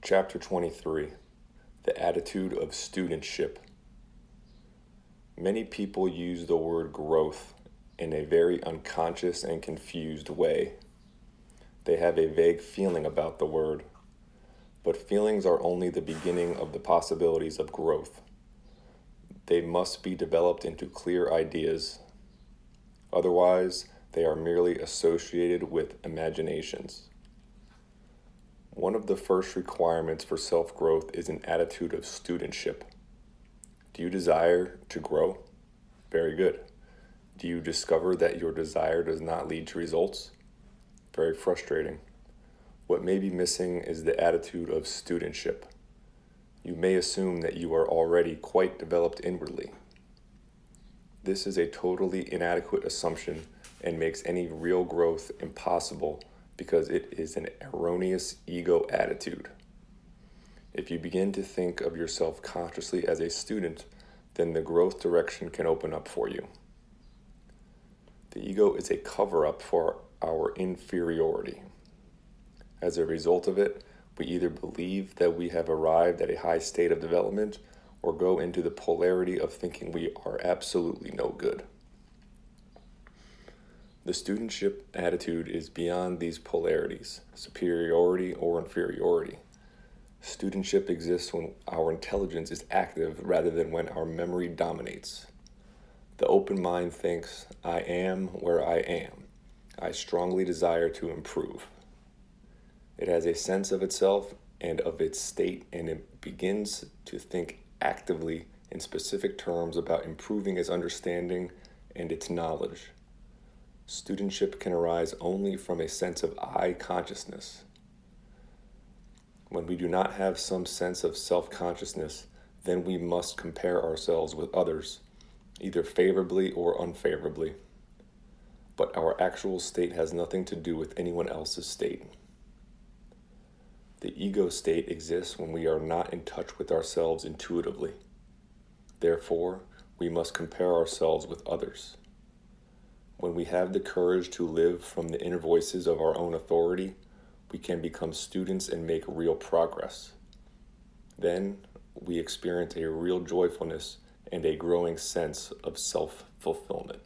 Chapter 23, The Attitude of Studentship. Many people use the word growth in a very unconscious and confused way. They have a vague feeling about the word, but feelings are only the beginning of the possibilities of growth. They must be developed into clear ideas. Otherwise, they are merely associated with imaginations. One of the first requirements for self-growth is an attitude of studentship. Do you desire to grow? Very good. Do you discover that your desire does not lead to results? Very frustrating. What may be missing is the attitude of studentship. You may assume that you are already quite developed inwardly. This is a totally inadequate assumption and makes any real growth impossible because it is an erroneous ego attitude. If you begin to think of yourself consciously as a student, then the growth direction can open up for you. The ego is a cover-up for our inferiority. As a result of it, we either believe that we have arrived at a high state of development or go into the polarity of thinking we are absolutely no good. The studentship attitude is beyond these polarities, superiority or inferiority. Studentship exists when our intelligence is active rather than when our memory dominates. The open mind thinks, I am where I am. I strongly desire to improve. It has a sense of itself and of its state, and it begins to think actively in specific terms about improving its understanding and its knowledge. Studentship can arise only from a sense of I consciousness. When we do not have some sense of self-consciousness, then we must compare ourselves with others, either favorably or unfavorably. But our actual state has nothing to do with anyone else's state. The ego state exists when we are not in touch with ourselves intuitively. Therefore, we must compare ourselves with others. When we have the courage to live from the inner voices of our own authority, we can become students and make real progress. Then we experience a real joyfulness and a growing sense of self-fulfillment.